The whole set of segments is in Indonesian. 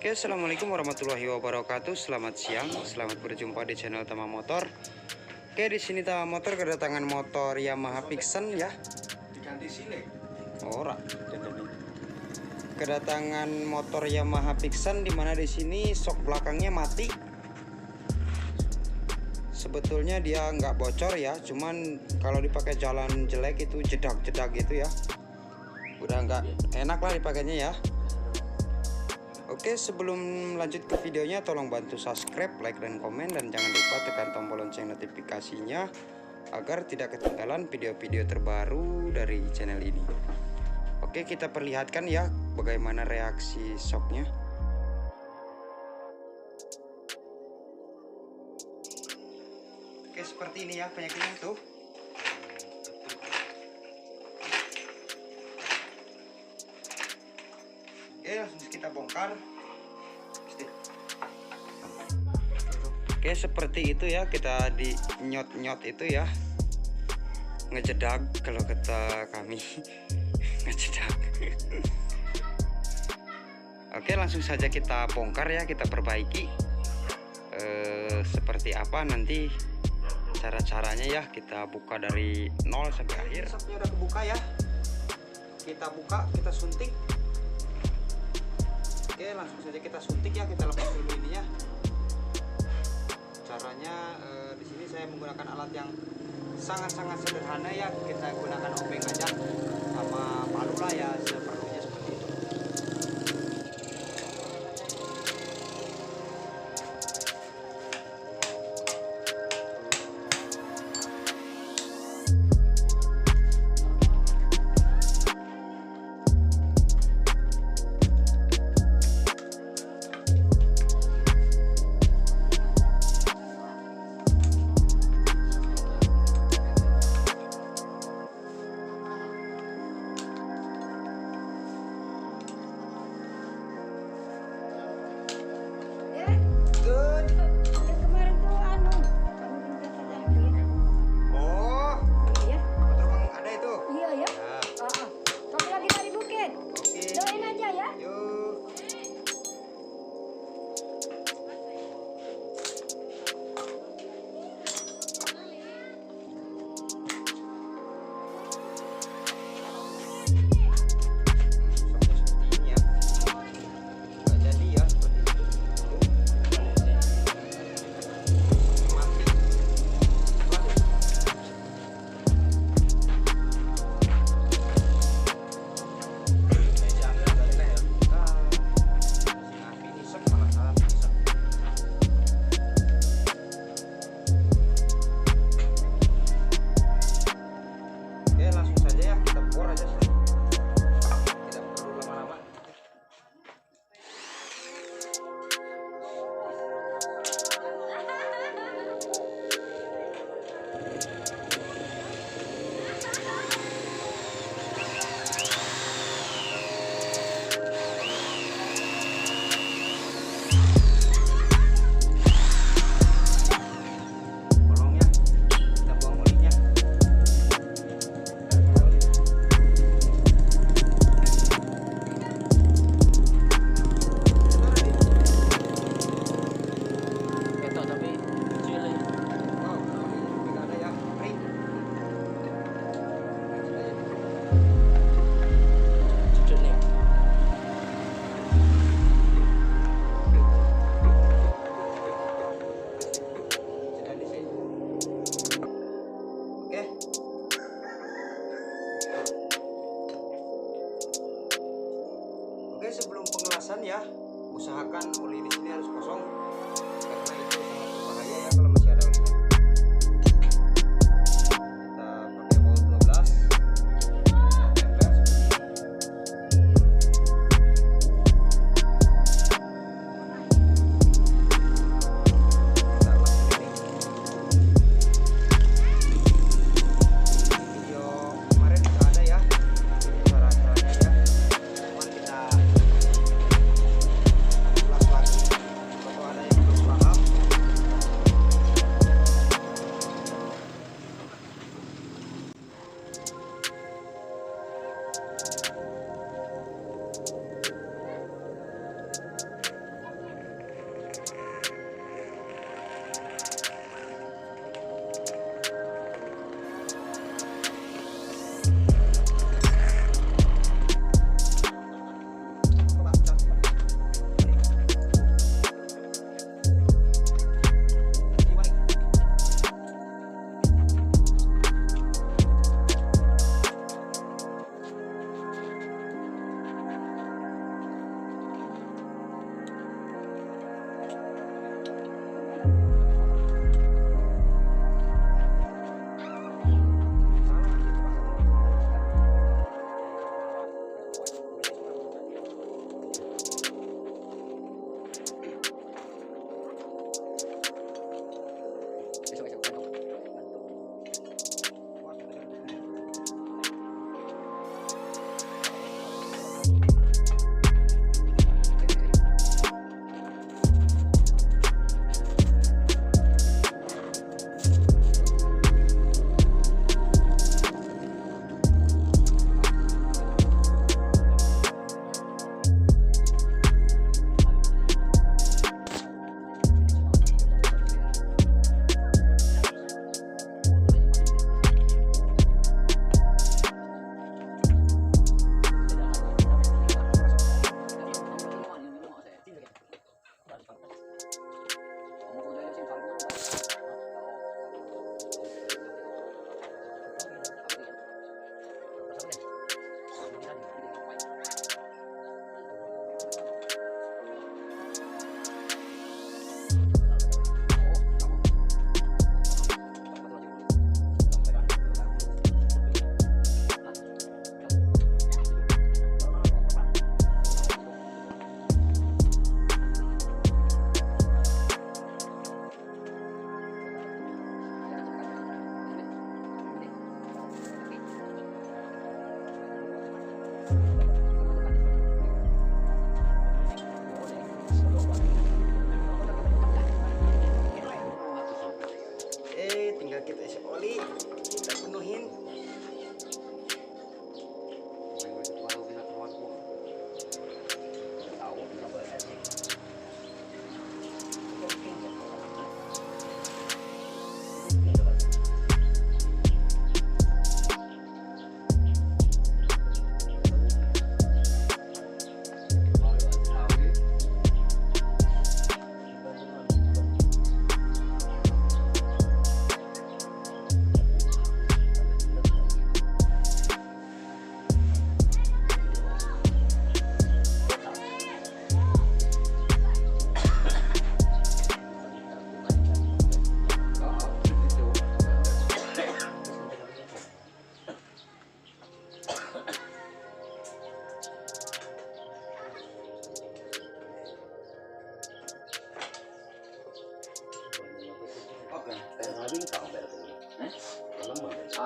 Oke, assalamualaikum warahmatullahi wabarakatuh. Selamat siang, selamat berjumpa di channel Tama Motor. Oke, di sini Tama Motor kedatangan motor Yamaha Vixcion ya. Diganti sini. Ora, kedatangan motor Yamaha Vixcion, dimana di sini sok belakangnya mati. Sebetulnya dia nggak bocor ya, cuman kalau dipakai jalan jelek itu jedak-jedak gitu ya. Udah nggak enak lah dipakainya ya. Oke, sebelum lanjut ke videonya, tolong bantu subscribe, like, dan komen, dan jangan lupa tekan tombol lonceng notifikasinya agar tidak ketinggalan video-video terbaru dari channel ini. Oke, kita perlihatkan ya bagaimana reaksi shocknya. Oke, seperti ini ya penyakitnya tuh. Oke, langsung kita bongkar. Oke, seperti itu ya, kita di nyot-nyot itu ya, ngejedak kalau kata kami. Ngejedak. Oke, langsung saja kita bongkar ya, kita perbaiki. Seperti apa nanti cara-caranya ya, kita buka dari nol sampai akhir. Shocknya udah kebuka ya, kita buka, kita suntik. Oke, langsung saja kita suntik ya, kita lepas dulu ininya. Caranya di sini saya menggunakan alat yang sangat-sangat sederhana ya, kita gunakan obeng aja sama palu lah ya, seperlunya seperti itu. Oke, sebelum pengelasan ya, usahakan oli di sini harus kosong karena itu sangat berbahaya ya kalau masih ada olinya. Kita pakai baut 12.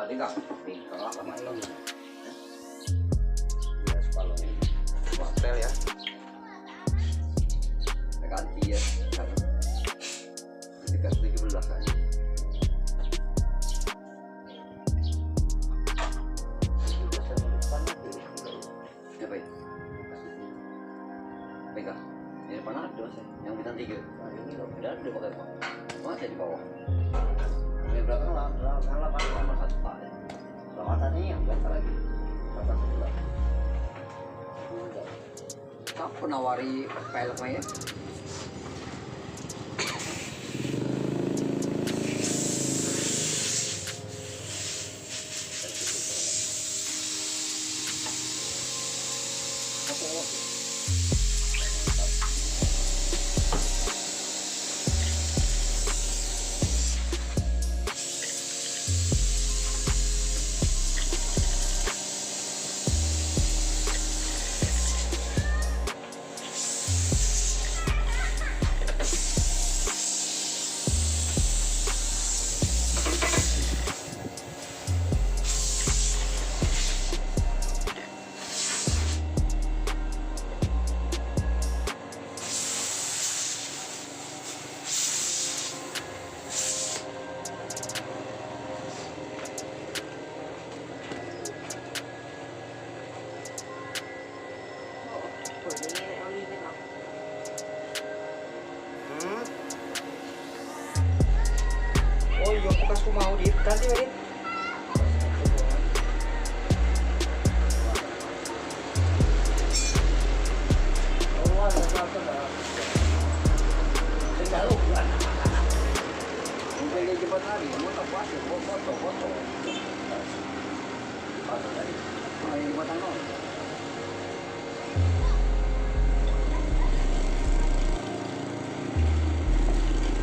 Tiga lah sama ini. Ya sepalung hotel ya. ganti ya. Sekitar 17 aja. Ya baik. Pegang. Ini depan ada mas, yang bintang 3. Nah, ini loh, udah pakai apa? Masih di bawah. Ini belakang lah, sama satu pak. Lamatannya yang belakang lagi. Belakang sebelah. Siapa nawari peleknya ya? Oh iya, bekasku mau diganti Marin.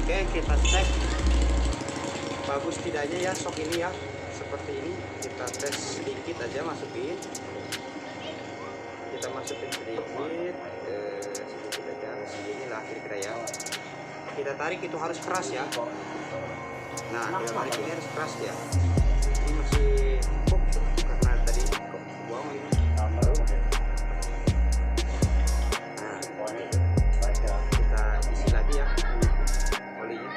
Oke, kita cek bagus tidaknya ya sok ini ya. Seperti ini kita tes sedikit aja, masukin. Kita masukin sedikit aja, segini lah kira-kira ya. Kita tarik itu harus keras ya. Nah, kita tarik ini harus keras ya. Ini masih empuk karena tadi kok buang ini. Nah, kita isi lagi ya olinya.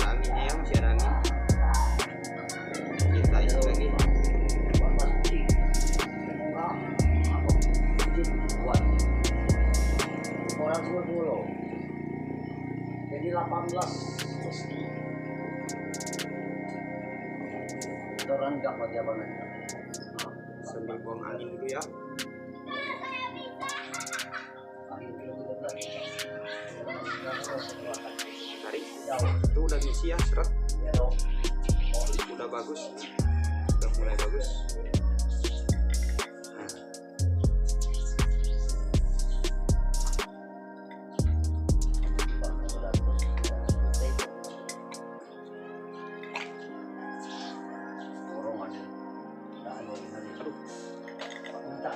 Anginnya ya, masih ada angin. Kita isi lagi. Orang 10. Jadi 18 mesti. Orang enggak buat jawaban. Sambil buang angin dulu ya. Tarik. Itu udah ngisi ya, seret. Udah bagus. Udah mulai bagus.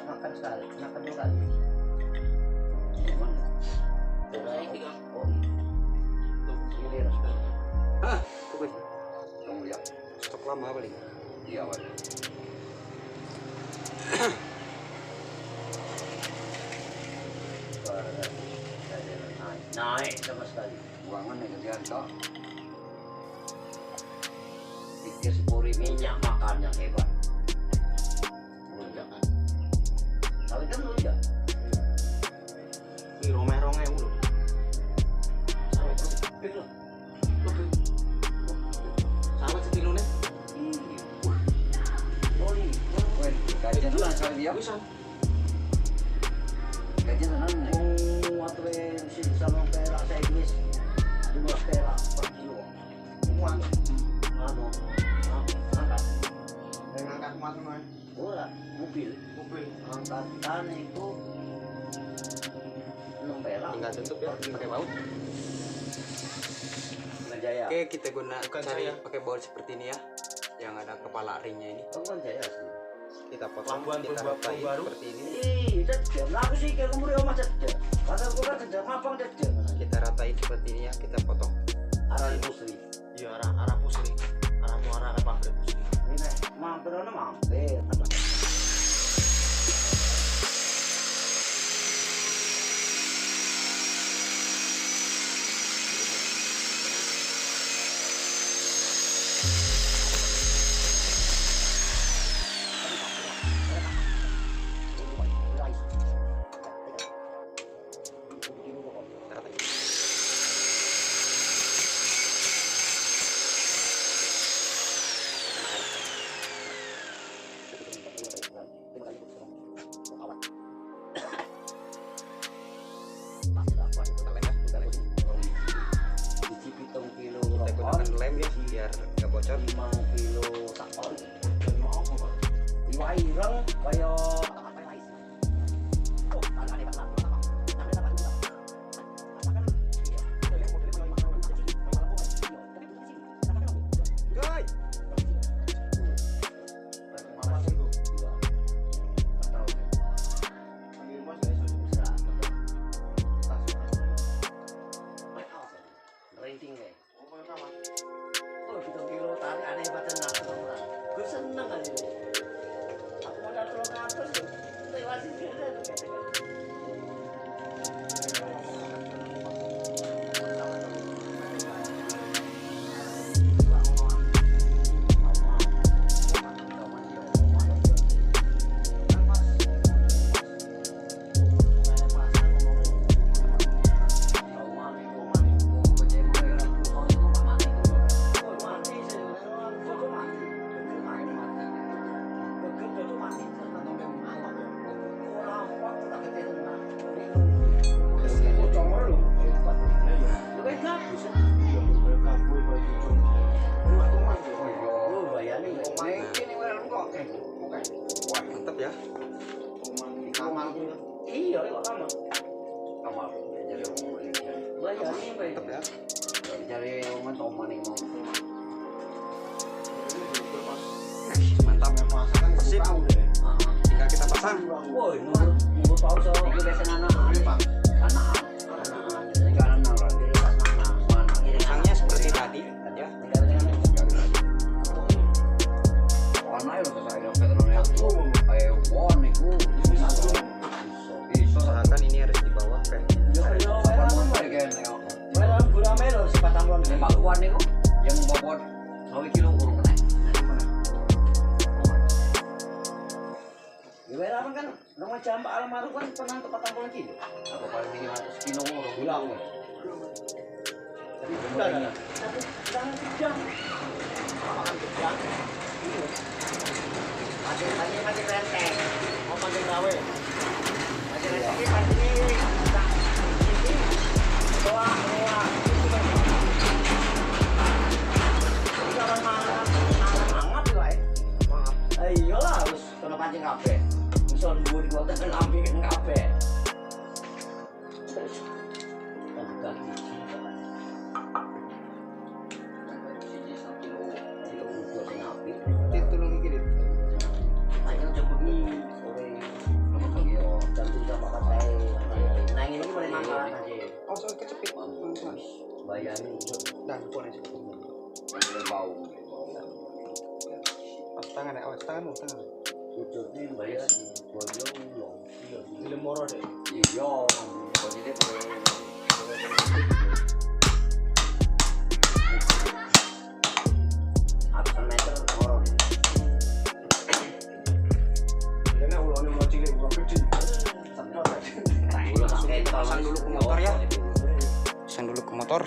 Makan sekali, makan 2 kali. Ah, tuh kamu lihat stok lama paling. Iya, Pak. Naik sama sekali. Buangan ya kegiatan kok. Pikir 10 minyak makan yang hebat. Tapi kan lu enggak. Ini romeh-romeh mulu. Sama setilune. Gajian lah sekali dia. Gajian tenan nih. Waktu sih sama perak saya Inggris 12 perak per kilo. Uang. Angkat. Ngangkat matu mah. Bola, mobil. Angkatan itu 6 perak. Tinggal tutup ya pakai baut. Jaya. Oke, kita cari pakai baut seperti ini ya. Yang ada kepala ringnya ini. Bukan Jaya sih. kita potong, Labuan kita ratain baru. seperti ini. Ih, cedek. Lah aku sih kayak kamu rumah cedek. Pasal gua kan cedek ngapang cedek. Kita ratain seperti ini ya, kita potong. Arah pusri. Iya, arah pusri. Arah muara kan pabrik pusri. Ini mampir ana mampir. Kita gunakan lem ya biar nggak bocor. 5 kilo takon. Iwa ireng kaya Guys, Renting kayak. Oh, 7 kilo tadi aneh pacar nak. Gue seneng aja. Aku mau datang ke atas, lewat sini aja. mantap ya. Iya, kok kamar. Kamar jadi bayani Mantap ya. cari omongan toman nih mau. Mantap. Sip. Tinggal kita pasang. Woi, nunggu pausa. Iki biasa anak. Pasangnya seperti tadi ya. Usahakan ini harus di bawah kan. Yang bobot 2 kilo urung kena. Ya kan nama jambak almarhum kan pernah ke 40 kilo. Apa paling 500 kilo urung bilang. Tapi udah kan. Tapi jangan kejang. Makan kejang. Masih renteng. Mau pakai gawe. Masih renteng ini doa. Jangan mangan wae. Iyalah harus kena pancing kabeh. Iso mburi kok tenan ambiken kabeh. Tolong iki, Dit. Ayo coba iki sore. Yo, jantung sama katai. Nang ini boleh makan aja. Oh, soal kecepit. Bayani. Dan pone sih. Bau. Tangan ya, tangan. Jujur nih bayar boyo long. Film moro deh. Iya, jadi Akan meter orang. Karena ulangnya mau cilik ulang kecil. Pasang dulu ke motor ya. Pasang dulu ke motor.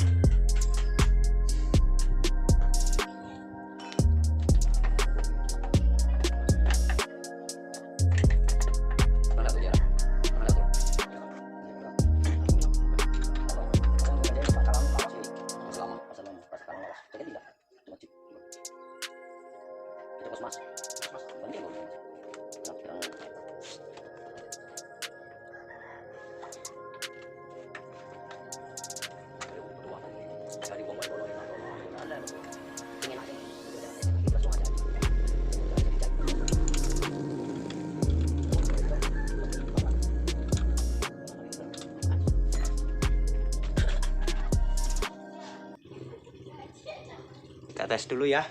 tes dulu ya.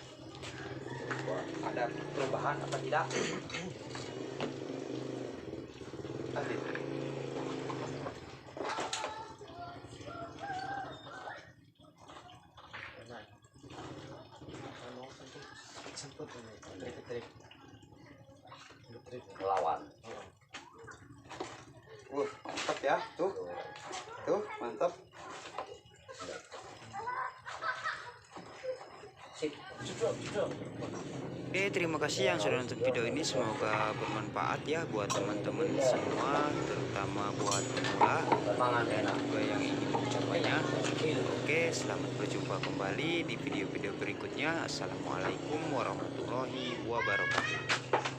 Ada perubahan apa tidak? Lanjut. Melawan. Mantap ya, tuh mantap. Sip. Oke, terima kasih yang sudah nonton video ini, semoga bermanfaat ya buat teman-teman semua, terutama buat pemula Mangan dan enak. juga yang ingin mencobanya. Oke, selamat berjumpa kembali di video-video berikutnya. Assalamualaikum warahmatullahi wabarakatuh.